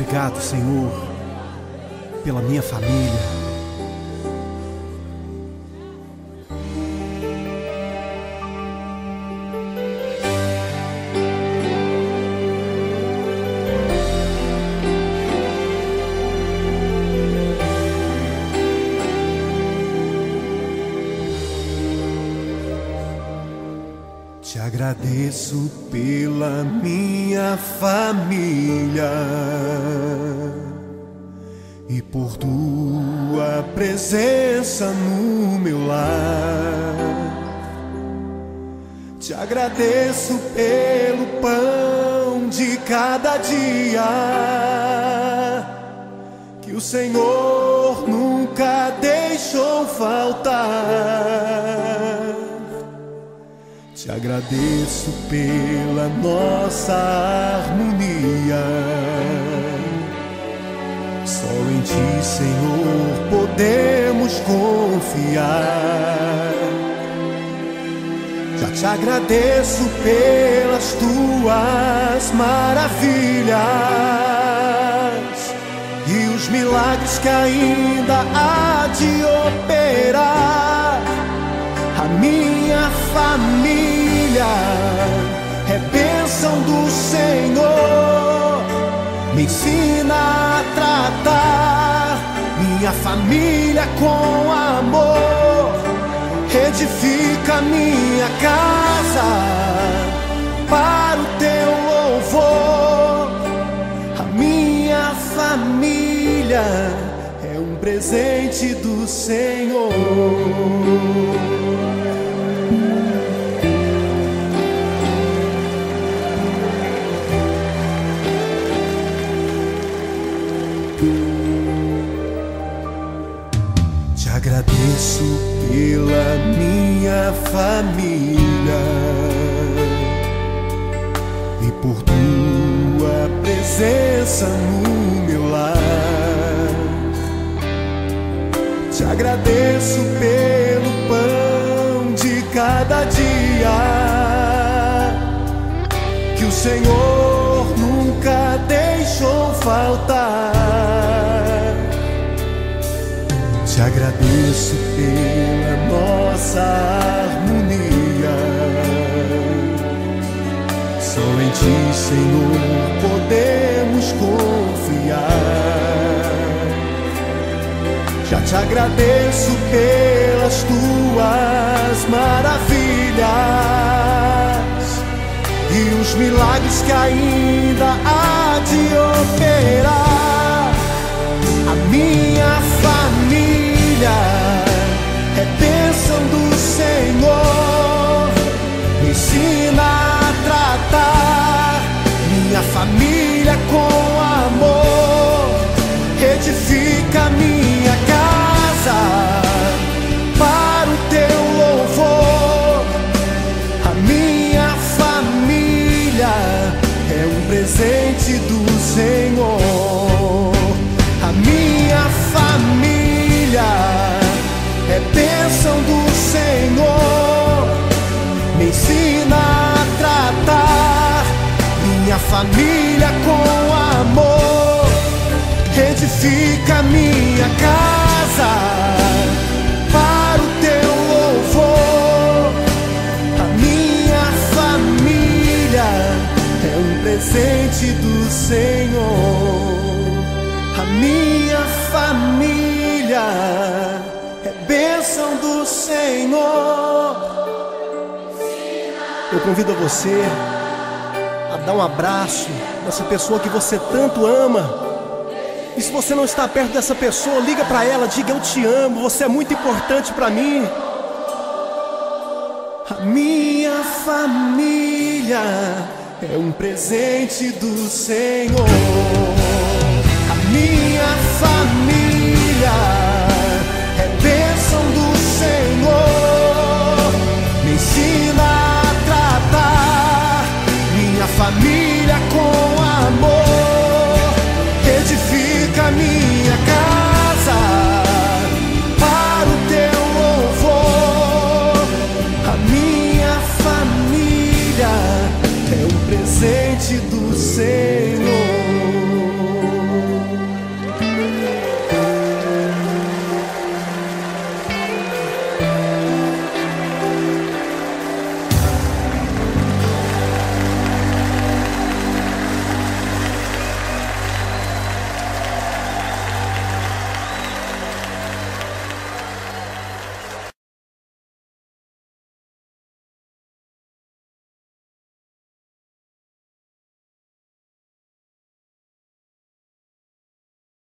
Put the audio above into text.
Obrigado, Senhor, pela minha família. Te agradeço pela minha família e por tua presença no meu lar. Te agradeço pelo pão de cada dia que o Senhor nunca deixou faltar. Te agradeço pela nossa harmonia. Só em Ti, Senhor, podemos confiar. Já te agradeço pelas Tuas maravilhas e os milagres que ainda há de operar. A minha família é bênção do Senhor. Me ensina a tratar minha família com amor. Edifica minha casa para o Teu louvor. A minha família é um presente do Senhor. Te agradeço pela minha família e por Tua presença no meu lar. Te agradeço pelo pão de cada dia que o Senhor nunca deixou faltar. Te agradeço pela nossa harmonia. Só em Ti, Senhor, podemos confiar. Já te agradeço pelas Tuas maravilhas e os milagres que ainda há de operar. A minha família é bênção do Senhor. Me ensina a tratar minha família com amor. Edifica minha casa para o Teu louvor. A minha família é um presente do Senhor. A minha família é bênção do Senhor. Me ensina a tratar minha família com amor. Edifica minha casa para o Teu louvor. A minha família é um presente do Senhor. A minha família é bênção do Senhor. Eu convido você a dar um abraço nessa pessoa que você tanto ama. E se você não está perto dessa pessoa, liga para ela, diga: eu te amo, você é muito importante para mim. A minha família é um presente do Senhor. A minha família é bênção do Senhor. Me ensina a tratar minha família com amor. Edifica minha casa para o Teu louvor. A minha família é um presente do Senhor.